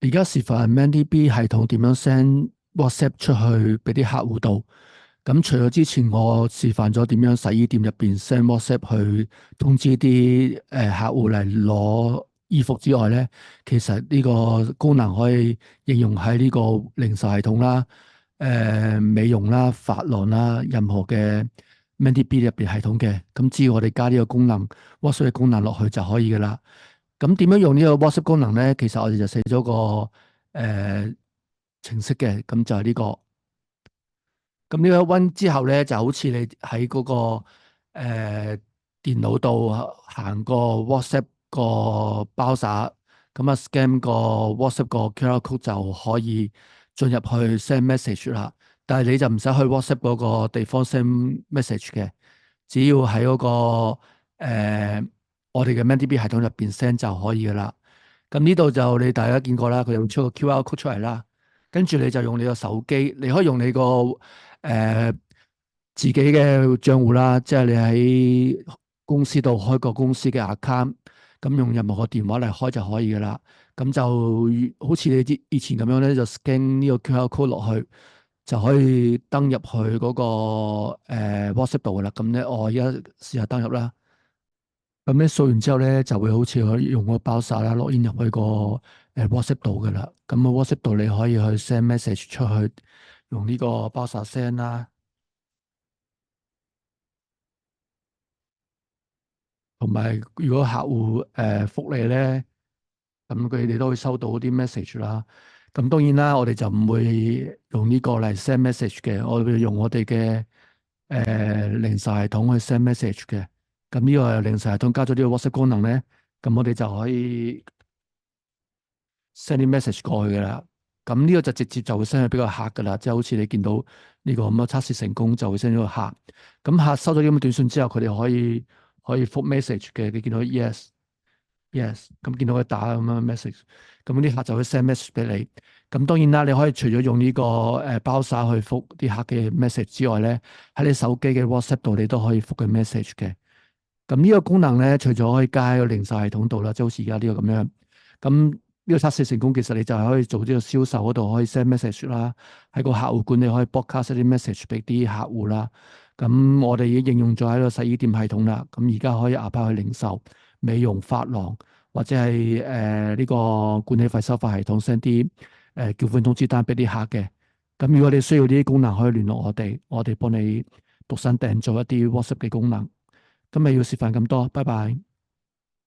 而家示範 ManDB 系統點樣 send WhatsApp 出去俾啲客戶度。咁除咗之前我示範咗點樣洗衣店入邊 send WhatsApp 去通知啲客戶嚟攞衣服之外咧，其實呢個功能可以應用喺呢個零售系統啦、美容啦、髮廊啦，任何嘅 ManDB 入邊系統嘅。咁只要我哋加呢個功能 WhatsApp 嘅功能落去就可以噶啦。咁點樣用呢個 WhatsApp 功能咧？其實我哋就寫咗個程式嘅，咁就係呢個。咁呢個 run 之後咧，就好似你喺嗰個電腦度行個 WhatsApp 個包撒，咁啊 scan 個 WhatsApp 個 QR code 就可以進入去 send message 啦。但係你就唔使去 WhatsApp 嗰個地方 send message 嘅，只要喺嗰個我哋嘅 ManDB 系統入邊 send 就可以噶啦。咁呢度就你大家見過啦，佢會出個 QR code 出嚟啦。跟住你就用你個手機，你可以用你個自己嘅賬戶啦，即係你喺公司度開個公司嘅 account，咁用任何個電話嚟開就可以噶啦。咁就好似你以前咁樣咧，就 scan 呢個 QR code 落去，就可以登入去嗰個WhatsApp 度噶啦。咁咧，我而家試下登入啦。咁咧掃完之後咧，就會好似可以用個包晒啦，login 入去個WhatsApp 度噶啦。咁啊 WhatsApp 度你可以去 send message 出去，用呢個包晒 send 啦。同埋如果客戶覆你咧，咁佢哋都會收到啲 message 啦。咁當然啦，我哋就唔會用呢個嚟 send message 嘅，我哋會用我哋嘅零售系統去 send message 嘅。咁呢個零售系統加咗呢個 WhatsApp 功能咧，咁我哋就可以 send 啲 message 過去噶啦。咁呢個就直接就會 send 去俾個客噶啦，即係好似你見到呢個咁樣測試成功就會 send 咗個客。咁客收到呢咁嘅短信之後，佢哋可以覆 message 嘅。你見到 yes yes，咁見到佢打咁樣 message，咁啲客就會 send message 俾你。咁當然啦，你可以除咗用呢個包撒去覆啲客嘅 message 之外咧，喺你手機嘅 WhatsApp 度你都可以覆佢 message 嘅。咁呢個功能咧，除咗可以加喺個零售系統度啦，即係好似而家呢個咁樣。咁呢個測試成功，其實你就係可以做呢個銷售嗰度可以 send message 啦，喺個客戶管理可以 broadcast 啲 message 俾啲客戶啦。咁我哋已經應用咗喺個洗衣店系統啦。咁而家可以 apply 去零售、美容、髮廊或者係呢個管理費收費系統 send 啲繳款通知單俾啲客嘅。咁如果你需要呢啲功能，可以聯絡我哋，我哋幫你獨身訂做一啲 WhatsApp 嘅功能。今日要示範咁多，拜拜。